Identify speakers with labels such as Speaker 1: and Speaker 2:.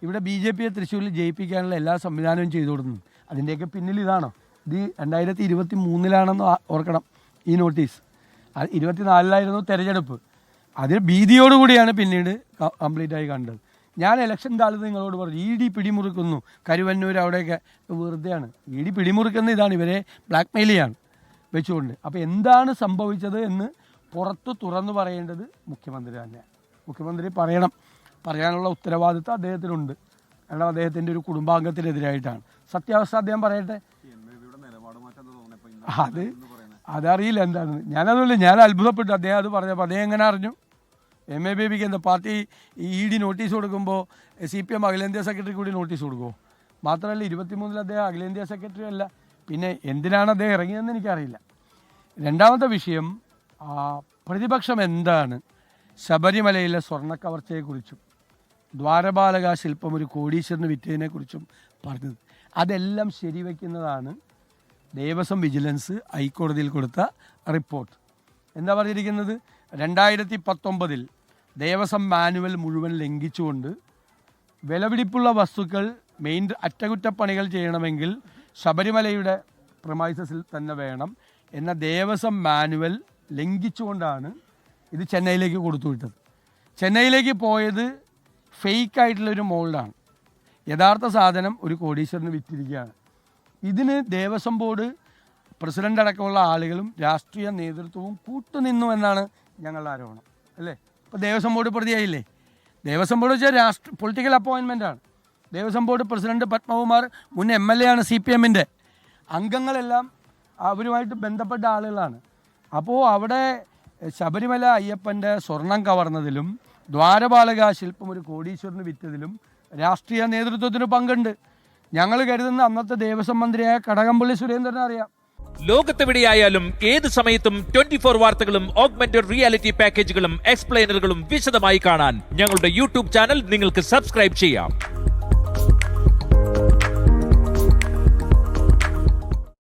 Speaker 1: ഇവിടെ BJP തൃശ്ശൂരിൽ ജയിപ്പിക്കാനുള്ള എല്ലാ സംവിധാനവും ചെയ്തു കൊടുക്കുന്നു. അതിൻ്റെയൊക്കെ പിന്നിൽ ഇതാണോ? ഇത് 2023 ഓർക്കണം ഈ നോട്ടീസ്. 24 തെരഞ്ഞെടുപ്പ്. അതിൽ ഭീതിയോടുകൂടിയാണ് പിന്നീട് കംപ്ലീറ്റ് ആയി കണ്ടത്. ഞാൻ ഇലക്ഷൻ കാലത്ത് നിങ്ങളോട് പറഞ്ഞു ED പിടിമുറുക്കുന്നു, കരുവന്നൂർ അവിടെയൊക്കെ വെറുതെയാണ്. ED പിടിമുറുക്കുന്ന ഇതാണ്, ഇവരെ ബ്ലാക്ക് മെയിൽ ചെയ്യാണ് വെച്ചുകൊണ്ട്. അപ്പോൾ എന്താണ് സംഭവിച്ചത് എന്ന് പുറത്ത് തുറന്നു പറയേണ്ടത് മുഖ്യമന്ത്രി തന്നെയാണ്. മുഖ്യമന്ത്രി പറയാനുള്ള ഉത്തരവാദിത്വം അദ്ദേഹത്തിനുണ്ട്. കാരണം അദ്ദേഹത്തിൻ്റെ ഒരു കുടുംബാംഗത്തിനെതിരായിട്ടാണ്. സത്യാവസ്ഥ അദ്ദേഹം പറയട്ടെ. അതറിയില്ല എന്താണെന്ന്. ഞാനതുകൊണ്ട് ഞാൻ അത്ഭുതപ്പെട്ടു അദ്ദേഹം അത് പറഞ്ഞപ്പോൾ. അദ്ദേഹം എങ്ങനെ അറിഞ്ഞു? MA ബേബിക്ക് എന്താ പാർട്ടി ED നോട്ടീസ് കൊടുക്കുമ്പോൾ CPM അഖിലേന്ത്യാ സെക്രട്ടറി കൂടി നോട്ടീസ് കൊടുക്കുമോ? മാത്രമല്ല 23 അദ്ദേഹം അഖിലേന്ത്യാ സെക്രട്ടറി അല്ല. പിന്നെ എന്തിനാണ് അദ്ദേഹം ഇറങ്ങിയതെന്ന് എനിക്കറിയില്ല. രണ്ടാമത്തെ വിഷയം, പ്രതിപക്ഷം എന്താണ് ശബരിമലയിലെ സ്വർണ്ണക്കവർച്ചയെക്കുറിച്ചും ദ്വാരപാലക ശില്പം ഒരു കോടീശ്വരന് വിറ്റതിനെക്കുറിച്ചും പറഞ്ഞത്. അതെല്ലാം ശരിവെക്കുന്നതാണ് ദേവസ്വം വിജിലൻസ് ഹൈക്കോടതിയിൽ കൊടുത്ത റിപ്പോർട്ട്. എന്താ പറഞ്ഞിരിക്കുന്നത്? 2019 ദേവസ്വം മാനുവൽ മുഴുവൻ ലംഘിച്ചുകൊണ്ട് വിലപിടിപ്പുള്ള വസ്തുക്കൾ മെയിൻ അറ്റകുറ്റപ്പണികൾ ചെയ്യണമെങ്കിൽ ശബരിമലയുടെ പ്രമൈസസിൽ തന്നെ വേണം എന്ന ദേവസ്വം മാനുവൽ ലംഘിച്ചുകൊണ്ടാണ് ഇത് ചെന്നൈയിലേക്ക് കൊടുത്തുവിട്ടത്. ചെന്നൈയിലേക്ക് പോയത് ഫേക്കായിട്ടുള്ളൊരു മോൾഡാണ്. യഥാർത്ഥ സാധനം ഒരു കോടീശ്വരന് വിറ്റിരിക്കുകയാണ്. ഇതിന് ദേവസ്വം ബോർഡ് പ്രസിഡന്റ് അടക്കമുള്ള ആളുകളും രാഷ്ട്രീയ നേതൃത്വവും കൂട്ടുനിന്നു എന്നാണ് ഞങ്ങളുടെ ആരോപണം. അല്ലേ? ഇപ്പോൾ ദേവസ്വം ബോർഡ് പ്രതിയായില്ലേ? ദേവസ്വം ബോർഡ് വെച്ചാൽ പൊളിറ്റിക്കൽ അപ്പോയിൻമെൻറ്റാണ്. ദേവസ്വം ബോർഡ് പ്രസിഡന്റ് പത്മകുമാർ മുൻ MLA ആണ്. CPMൻ്റെ അംഗങ്ങളെല്ലാം അവരുമായിട്ട് ബന്ധപ്പെട്ട ആളുകളാണ്. അപ്പോൾ അവിടെ ശബരിമല അയ്യപ്പൻ്റെ സ്വർണം കവർന്നതിലും ദ്വാരപാലക ശില്പം ഒരു കോടീശ്വരന് വിറ്റതിലും രാഷ്ട്രീയ നേതൃത്വത്തിന് പങ്കുണ്ട്. ഞങ്ങൾ കരുതുന്ന അന്നത്തെ ദേവസ്വം മന്ത്രിയായ കടകംപള്ളി സുരേന്ദ്രനെ അറിയാം.
Speaker 2: ലോകത്തെവിടെയായാലും ഏത് സമയത്തും 24 വാർത്തകളും ഓഗ്മെന്റഡ് റിയാലിറ്റി പാക്കേജുകളും എക്സ്പ്ലെയിനറുകളും വിശദമായി കാണാൻ ഞങ്ങളുടെ YouTube ചാനൽ നിങ്ങൾക്ക് സബ്സ്ക്രൈബ് ചെയ്യാം.